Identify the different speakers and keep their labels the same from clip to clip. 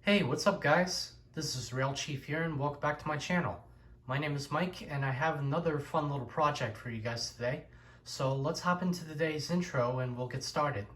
Speaker 1: Hey, what's up guys? This is Rail Chief here and welcome back to my channel. My name is Mike and I have another fun little project for you guys today. So let's hop into today's intro and we'll get started.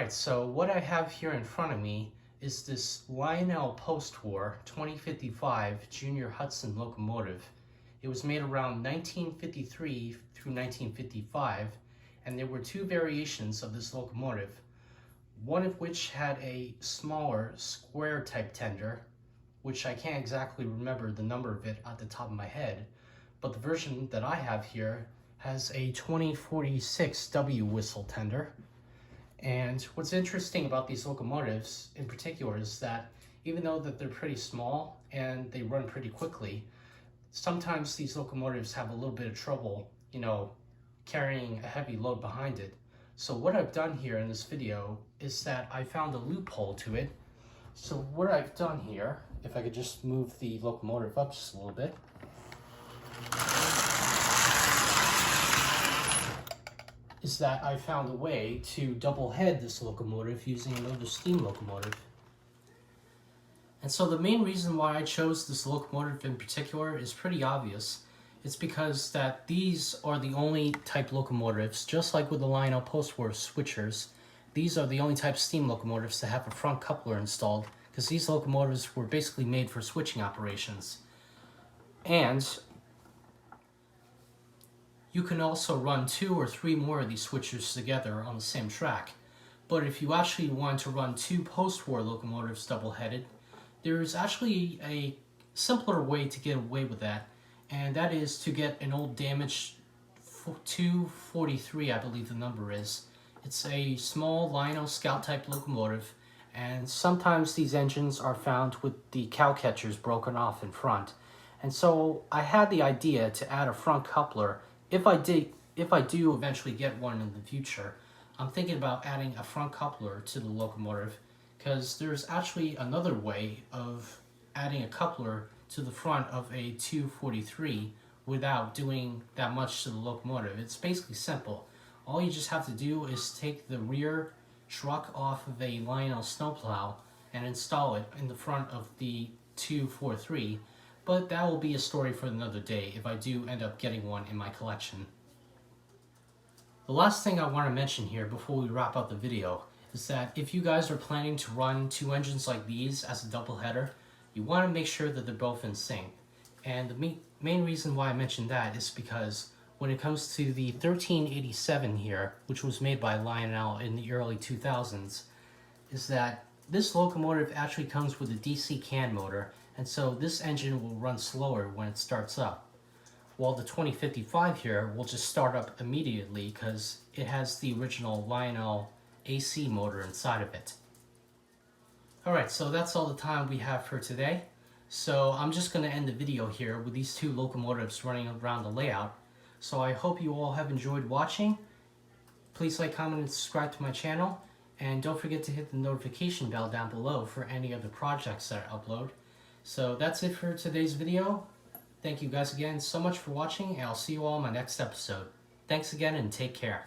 Speaker 1: So what I have here in front of me is this Lionel post-war 2055 Junior Hudson locomotive. It was made around 1953 through 1955, and there were two variations of this locomotive, one of which had a smaller square type tender, which I can't exactly remember the number of it at the top of my head, but the version that I have here has a 2046 W whistle tender. And what's interesting about these locomotives in particular is that even though that they're pretty small and they run pretty quickly, sometimes these locomotives have a little bit of trouble, carrying a heavy load behind it. So what I've done here in this video is that I found a loophole to it. So what I've done here, if I could just move the locomotive up just a little bit, is that I found a way to double head this locomotive using another steam locomotive. And so the main reason why I chose this locomotive in particular is pretty obvious. It's because that these are the only type locomotives, just like with the Lionel post-war switchers, these are the only type steam locomotives that have a front coupler installed, because these locomotives were basically made for switching operations. And you can also run 2 or 3 more of these switchers together on the same track. But if you actually want to run 2 post-war locomotives double-headed, there is actually a simpler way to get away with that, and that is to get an old damaged 243, I believe the number is. It's a small Lionel Scout type locomotive, and sometimes these engines are found with the cow catchers broken off in front. And so I had the idea to add a front coupler. If I do eventually get one in the future, I'm thinking about adding a front coupler to the locomotive, because there's actually another way of adding a coupler to the front of a 243 without doing that much to the locomotive. It's basically simple. All you just have to do is take the rear truck off of a Lionel snowplow and install it in the front of the 243. But that will be a story for another day if I do end up getting one in my collection. The last thing I want to mention here before we wrap up the video is that if you guys are planning to run 2 engines like these as a double header, you want to make sure that they're both in sync. And the main reason why I mentioned that is because when it comes to the 1387 here, which was made by Lionel in the early 2000s, is that this locomotive actually comes with a DC can motor, and so this engine will run slower when it starts up. While the 2055 here will just start up immediately because it has the original Lionel AC motor inside of it. Alright, so that's all the time we have for today. So I'm just going to end the video here with these 2 locomotives running around the layout. So I hope you all have enjoyed watching. Please like, comment, and subscribe to my channel. And don't forget to hit the notification bell down below for any other projects that I upload. So that's it for today's video. Thank you guys again so much for watching, and I'll see you all in my next episode. Thanks again and take care.